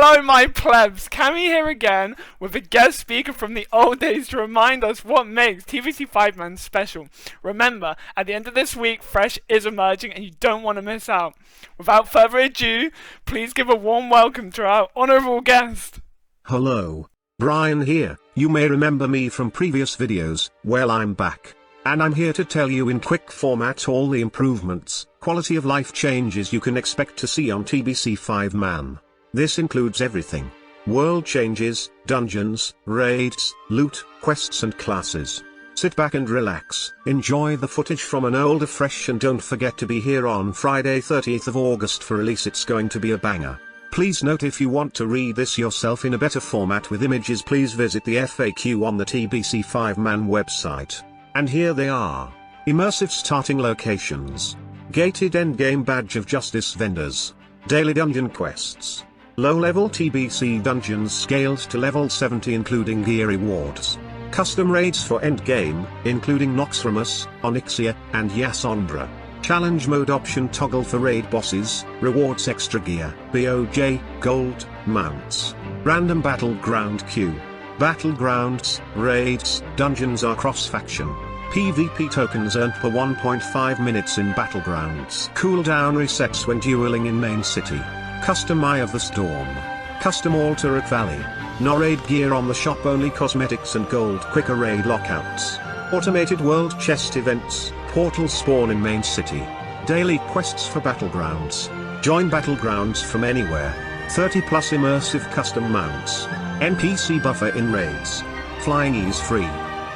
Hello my plebs, Cammy here again with a guest speaker from the old days to remind us what makes TBC5MAN special. Remember, at the end of this week, Fresh is emerging and you don't want to miss out. Without further ado, please give a warm welcome to our honourable guest. Hello, Brian here. You may remember me from previous videos. Well, I'm back. And I'm here to tell you in quick format all the improvements, quality of life changes you can expect to see on TBC5MAN. This includes everything. World changes, dungeons, raids, loot, quests and classes. Sit back and relax, enjoy the footage from an older Fresh and don't forget to be here on Friday 30th of August for release. It's going to be a banger. Please note, if you want to read this yourself in a better format with images, please visit the FAQ on the TBC5MAN website. And here they are. Immersive starting locations. Gated endgame badge of justice vendors. Daily dungeon quests. Low-level TBC dungeons scaled to level 70 including gear rewards. Custom raids for endgame, including Noxramus, Onyxia, and Yasombra. Challenge mode option toggle for raid bosses, rewards extra gear, BOJ, gold, mounts. Random battleground queue. Battlegrounds, raids, dungeons are cross-faction. PvP tokens earned per 1.5 minutes in battlegrounds. Cooldown resets when dueling in main city. Custom Eye of the Storm. Custom altar at Valley. No raid gear on the shop, only cosmetics and gold quicker raid lockouts. Automated world chest events, portal spawn in main city. Daily quests for battlegrounds. Join battlegrounds from anywhere. 30 plus immersive custom mounts. NPC buffer in raids. Flying ease free.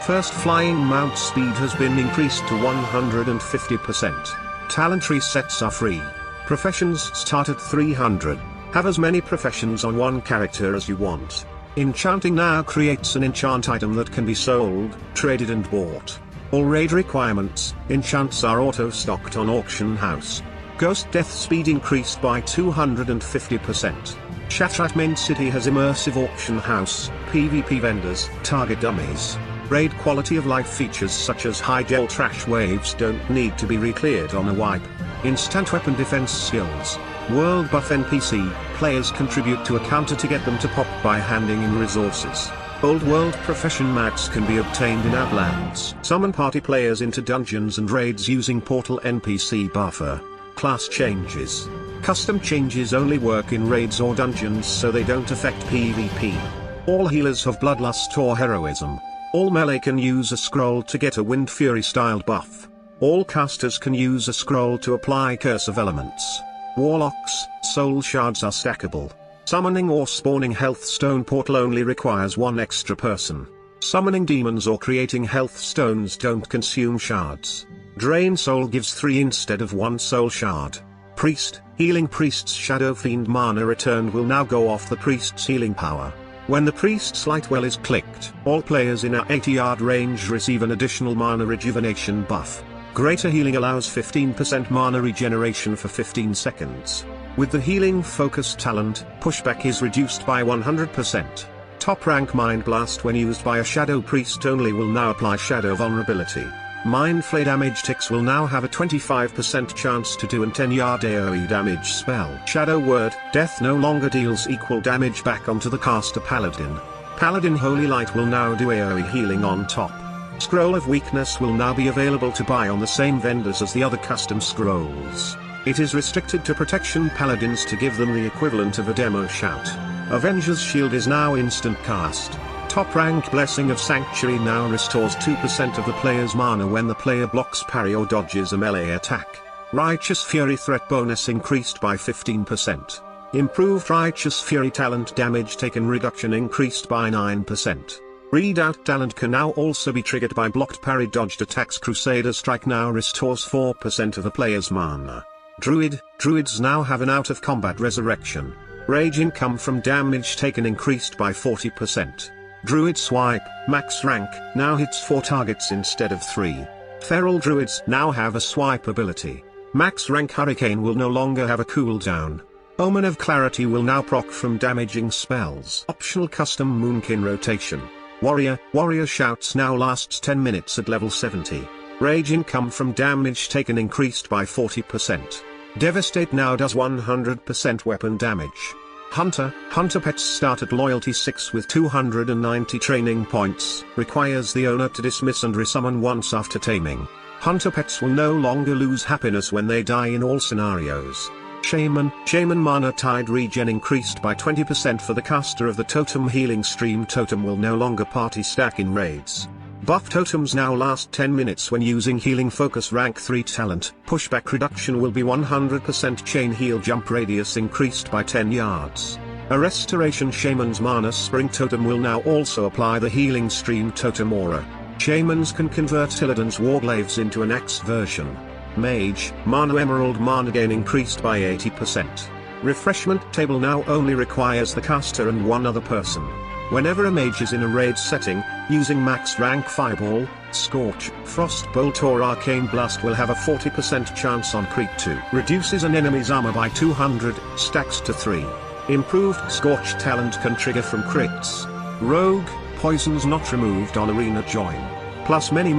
First flying mount speed has been increased to 150%. Talent resets are free. Professions start at 300. Have as many professions on one character as you want. Enchanting now creates an enchant item that can be sold, traded and bought. All raid requirements, enchants are auto-stocked on auction house. Ghost death speed increased by 250%. Shatrat main city has immersive auction house, PvP vendors, target dummies. Raid quality of life features such as high gel trash waves don't need to be re-cleared on a wipe. Instant weapon defense skills. World buff NPC, players contribute to a counter to get them to pop by handing in resources. Old world profession mats can be obtained in Outlands. Summon party players into dungeons and raids using portal NPC buffer. Class changes. Custom changes only work in raids or dungeons, so they don't affect PvP. All healers have bloodlust or heroism. All melee can use a scroll to get a Wind Fury styled buff. All casters can use a scroll to apply curse of elements. Warlocks, soul shards are stackable. Summoning or spawning health stone portal only requires one extra person. Summoning demons or creating health stones don't consume shards. Drain soul gives 3 instead of 1 soul shard. Priest, healing priest's shadow fiend mana returned will now go off the priest's healing power. When the priest's light well is clicked, all players in a 80-yard range receive an additional mana rejuvenation buff. Greater healing allows 15% mana regeneration for 15 seconds. With the healing focus talent, pushback is reduced by 100%. Top rank Mind Blast when used by a Shadow Priest only will now apply Shadow Vulnerability. Mind Flay damage ticks will now have a 25% chance to do an 10-yard AoE damage spell. Shadow Word, death no longer deals equal damage back onto the caster Paladin. Paladin Holy Light will now do AoE healing on top. Scroll of Weakness will now be available to buy on the same vendors as the other custom scrolls. It is restricted to protection paladins to give them the equivalent of a demo shout. Avenger's Shield is now instant cast. Top rank Blessing of Sanctuary now restores 2% of the player's mana when the player blocks, parry or dodges a melee attack. Righteous Fury threat bonus increased by 15%. Improved Righteous Fury talent damage taken reduction increased by 9%. Readout talent can now also be triggered by blocked, parry, dodged attacks. Crusader Strike now restores 4% of the player's mana. Druids now have an out of combat resurrection. Rage income from damage taken increased by 40%. Druid Swipe, max rank, now hits 4 targets instead of 3. Feral Druids now have a swipe ability. Max rank Hurricane will no longer have a cooldown. Omen of Clarity will now proc from damaging spells. Optional custom Moonkin rotation. Warrior Shouts now lasts 10 minutes at level 70. Rage income from damage taken increased by 40%. Devastate now does 100% weapon damage. Hunter pets start at loyalty 6 with 290 training points. Requires the owner to dismiss and resummon once after taming. Hunter pets will no longer lose happiness when they die in all scenarios. Shaman mana tide regen increased by 20% for the caster of the totem. Healing stream totem will no longer party stack in raids. Buff totems now last 10 minutes when using healing focus rank 3 talent. Pushback reduction will be 100%. Chain heal jump radius increased by 10 yards. A restoration shaman's mana spring totem will now also apply the healing stream totem aura. Shamans can convert Illidan's warglaves into an X version. Mage mana emerald mana gain increased by 80%. Refreshment table now only requires the caster and one other person. Whenever a mage is in a raid setting, using max rank Fireball, Scorch, Frostbolt or Arcane Blast will have a 40% chance on crit 2. Reduces an enemy's armor by 200, stacks to 3. Improved Scorch talent can trigger from crits. Rogue, poisons not removed on arena join. Plus many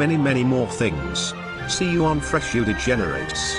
more things. See you on Fresh You Degenerates.